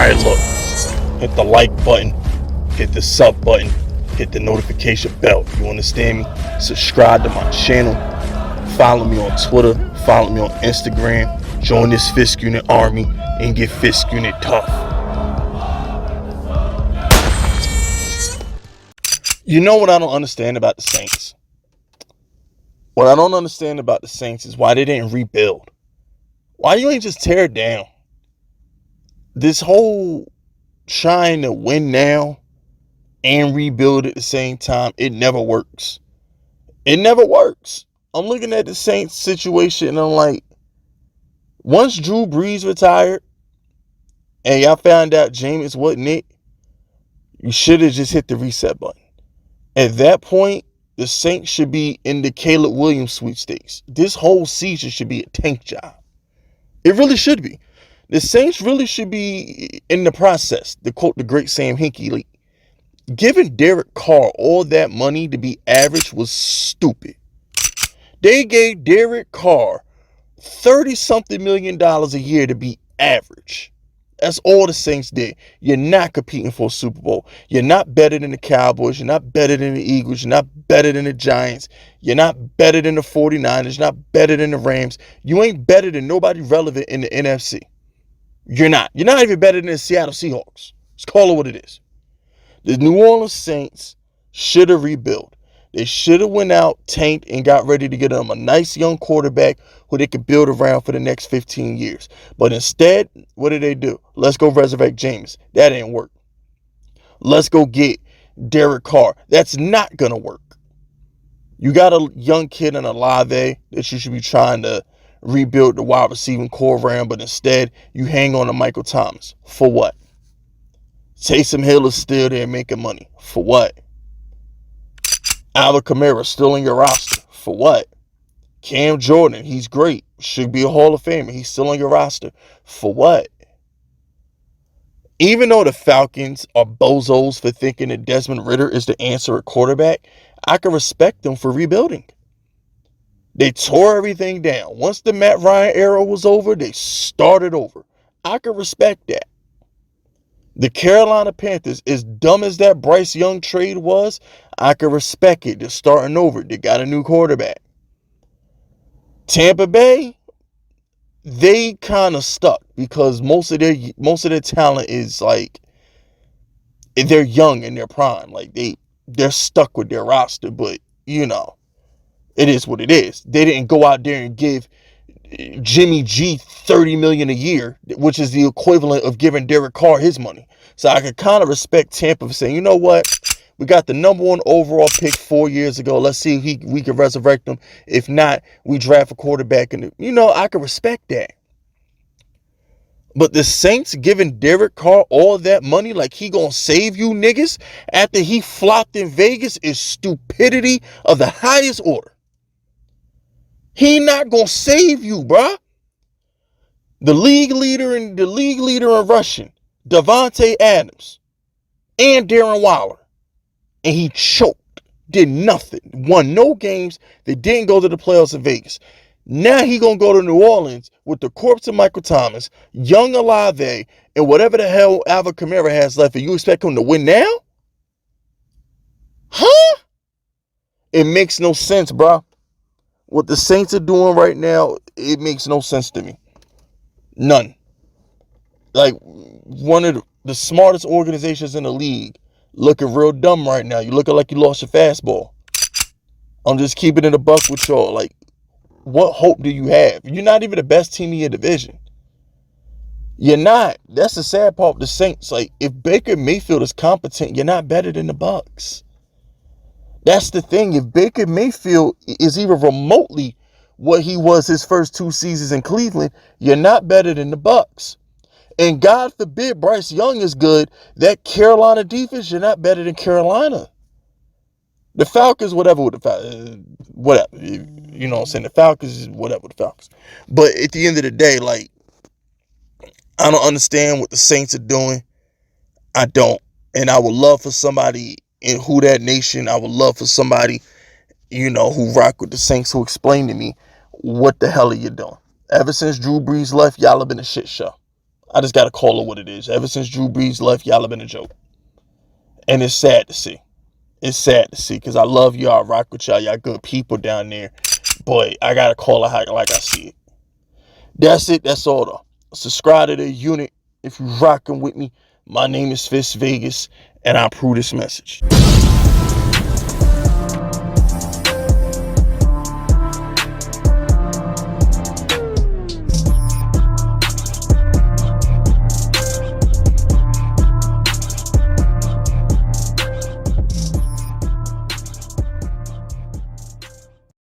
Alright, look. Hit the like button. Hit the sub button. Hit the notification bell. You understand me? Subscribe to my channel. Follow me on Twitter. Follow me on Instagram. Join this Fisk Unit army and get Fisk Unit tough. You know what I don't understand about the Saints? What I don't understand about the Saints is why they didn't rebuild. Why you ain't just tear it down? This whole trying to win now and rebuild at the same time, it never works. It never works. I'm looking at the Saints situation and I'm like, once Drew Brees retired and y'all found out Jameis wasn't it, you should have just hit the reset button. At that point, the Saints should be in the Caleb Williams sweepstakes. This whole season should be a tank job. It really should be. The Saints really should be in the process, to quote the great Sam Hinkie. Giving Derek Carr all that money to be average was stupid. They gave Derek Carr $30-something million a year to be average. That's all the Saints did. You're not competing for a Super Bowl. You're not better than the Cowboys. You're not better than the Eagles. You're not better than the Giants. You're not better than the 49ers. You're not better than the Rams. You ain't better than nobody relevant in the NFC. You're not. You're not even better than the Seattle Seahawks. Let's call it what it is. The New Orleans Saints should have rebuilt. They should have went out, tanked, and got ready to get them a nice young quarterback who they could build around for the next 15 years. But instead, what did they do? Let's go resurrect Jameis. That ain't work. Let's go get Derek Carr. That's not going to work. You got a young kid in Olave that you should be trying to rebuild the wide receiving core around, but instead, you hang on to Michael Thomas. For what? Taysom Hill is still there making money. For what? Alvin Kamara still in your roster. For what? Cam Jordan, he's great. Should be a Hall of Famer. He's still on your roster. For what? Even though the Falcons are bozos for thinking that Desmond Ridder is the answer at quarterback, I can respect them for rebuilding. They tore everything down. Once the Matt Ryan era was over, they started over. I can respect that. The Carolina Panthers, as dumb as that Bryce Young trade was, I can respect it. They're starting over. They got a new quarterback. Tampa Bay, they kind of stuck because most of their talent is like, they're young in their prime. Like they're stuck with their roster, but you know, it is what it is. They didn't go out there and give Jimmy G $30 million a year, which is the equivalent of giving Derek Carr his money. So I can kind of respect Tampa for saying, you know what? We got the #1 overall pick 4 years ago. Let's see if we can resurrect him. If not, we draft a quarterback. And, you know, I can respect that. But the Saints giving Derek Carr all that money like he gonna save you niggas after he flopped in Vegas is stupidity of the highest order. He not gonna save you, bruh. The league leader in rushing, Devontae Adams, and Darren Waller. And he choked, did nothing, won no games. They didn't go to the playoffs in Vegas. Now he gonna go to New Orleans with the corpse of Michael Thomas, young Olave, and whatever the hell Alvin Kamara has left. And you expect him to win now? Huh? It makes no sense, bro. What the Saints are doing right now, it makes no sense to me. None. Like, one of the smartest organizations in the league looking real dumb right now. You looking like you lost your fastball. I'm just keeping it a buck with y'all. Like, what hope do you have? You're not even the best team in your division. You're not. That's the sad part of the Saints. Like, if Baker Mayfield is competent, you're not better than the Bucs. That's the thing. If Baker Mayfield is even remotely what he was his first 2 seasons in Cleveland, you're not better than the Bucs. And God forbid Bryce Young is good. That Carolina defense, you're not better than Carolina. The Falcons, whatever with the Falcons. Whatever. You know what I'm saying? The Falcons is whatever with the Falcons. But at the end of the day, like, I don't understand what the Saints are doing. I don't. And I would love for somebody in Who That Nation, I would love for somebody, you know, who rock with the Saints who explain to me, what the hell are you doing? Ever since Drew Brees left, y'all have been a shit show. I just got to call it what it is. Ever since Drew Brees left, y'all have been a joke. And it's sad to see. It's sad to see because I love y'all. I rock with y'all. Y'all good people down there. But I got to call it like I see it. That's it. That's all though. Subscribe to the unit if you rocking with me. My name is Fist Vegas, and I approve this message.